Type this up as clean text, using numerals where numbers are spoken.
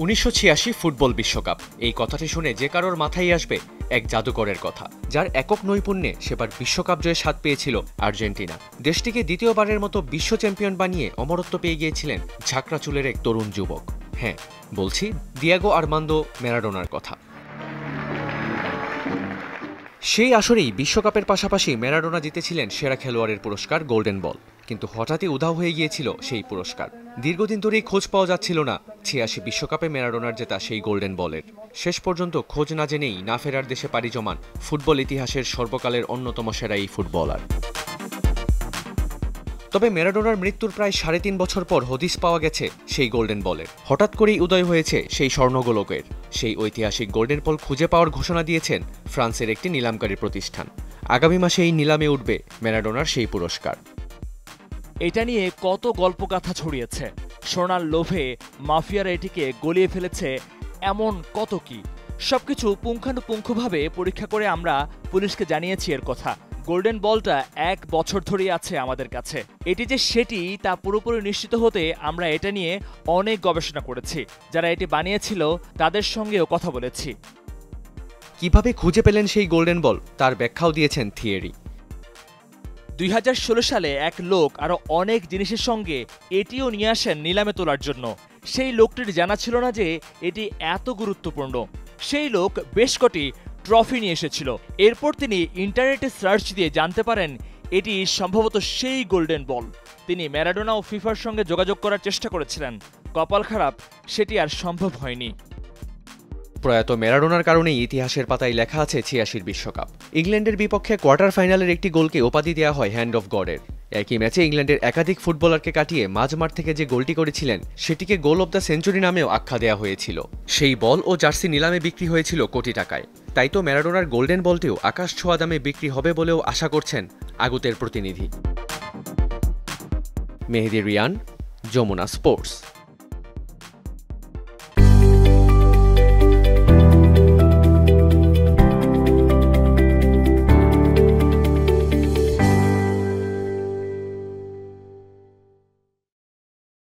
১৯৮৬ football বিশ্বকাপ এই কথাটি শুনে যে কারোর মাথায় আসবে এক জাদুকরের কথা, যার একক নৈপুণ্যে সেবার বিশ্বকাপ জয়ে স্বাদ পেয়েছিল আর্জেন্টিনা। দেশটিকে দ্বিতীয়বারের মতো বিশ্ব চ্যাম্পিয়ন বানিয়ে অমরত্ব পেয়ে গিয়েছিলেন ঝাঁকড়া চুলের এক তরুণ যুবক। হ্যাঁ, বলছি দিয়েগো আর্মান্দো ম্যারাডোনার কথা। সেই আসরেই বিশ্বকাপের পাশাপাশি ম্যারাডোনা জিতেছিলেন সেরা খেলোয়াড়ের পুরস্কার গোল্ডেন বল, কিন্তু হঠাৎই উধাও হয়ে গিয়েছিল সেই পুরস্কার। দীর্ঘদিন ধরেই খোঁজ পাওয়া যাচ্ছিল না ৮৬ বিশ্বকাপে ম্যারাডোনার জেতা সেই গোল্ডেন বলের। শেষ পর্যন্ত খোঁজ না জেনেই না ফেরার দেশে পাড়ি জমান ফুটবল ইতিহাসের সর্বকালের অন্যতম সেরা এই ফুটবলার। তবে ম্যারাডোনার মৃত্যুর প্রায় ৩.৫ বছর পর হদিস পাওয়া গেছে সেই গোল্ডেন বলের। হঠাৎ করেই উদয় হয়েছে সেই স্বর্ণগোলকের। সেই ঐতিহাসিক গোল্ডেন বল খুঁজে পাওয়ার ঘোষণা দিয়েছেন ফ্রান্সের একটি নিলামকারী প্রতিষ্ঠান। আগামী মাসে এই নিলামে উঠবে ম্যারাডোনার সেই পুরস্কার। এটা নিয়ে কত গল্পগাথা ছড়িয়েছে। সোনার লোভে মাফিয়ারা এটিকে গলিয়ে ফেলেছে, এমন কত কি। সবকিছু পুঙ্খানুপুঙ্খভাবে পরীক্ষা করে আমরা পুলিশকে জানিয়েছি এর কথা। গোল্ডেন বলটা ১ বছর ধরেই আছে আমাদের কাছে। এটি যে সেটি তা পুরোপুরি নিশ্চিত হতে আমরা এটা নিয়ে অনেক গবেষণা করেছি। যারা এটি বানিয়েছিল তাদের সঙ্গেও কথা বলেছি। কিভাবে খুঁজে পেলেন সেই গোল্ডেন বল তার ব্যাখ্যাও দিয়েছেন থিয়েরি। ২০১৬ সালে এক লোক আরো অনেক জিনিসের সঙ্গে এটিও নিয়ে আসেন নিলামে তোলার জন্য। সেই লোকটির জানা ছিল না যে এটি এত গুরুত্বপূর্ণ। সেই লোক বেশ কটি ট্রফি নিয়ে এসেছিল। এরপর তিনি ইন্টারনেটে সার্চ দিয়ে জানতে পারেন এটি সম্ভবত সেই গোল্ডেন বল। তিনি ম্যারাডোনা ও ফিফার সঙ্গে যোগাযোগ করার চেষ্টা করেছিলেন। কপাল খারাপ, সেটি আর সম্ভব হয়নি। প্রয়াত ম্যারাডোনার কারণেই ইতিহাসের পাতায় লেখা আছে ৮৬ বিশ্বকাপ। ইংল্যান্ডের বিপক্ষে কোয়ার্টার ফাইনালের একটি গোলকে উপাধি দেওয়া হয় হ্যান্ড অফ গডের। একই ম্যাচে ইংল্যান্ডের একাধিক ফুটবলারকে কাটিয়ে মাঝমাঠ থেকে যে গোলটি করেছিলেন সেটিকে গোল অব দ্য সেঞ্চুরি নামেও আখ্যা দেওয়া হয়েছিল। সেই বল ও জার্সি নিলামে বিক্রি হয়েছিল কোটি টাকায়। তাই তো ম্যারাডোনার গোল্ডেন বলটিও আকাশ ছোঁয়া দামে বিক্রি হবে বলেও আশা করছেন আগুতের প্রতিনিধি। মেহেদী রিয়ান, যমুনা স্পোর্টস।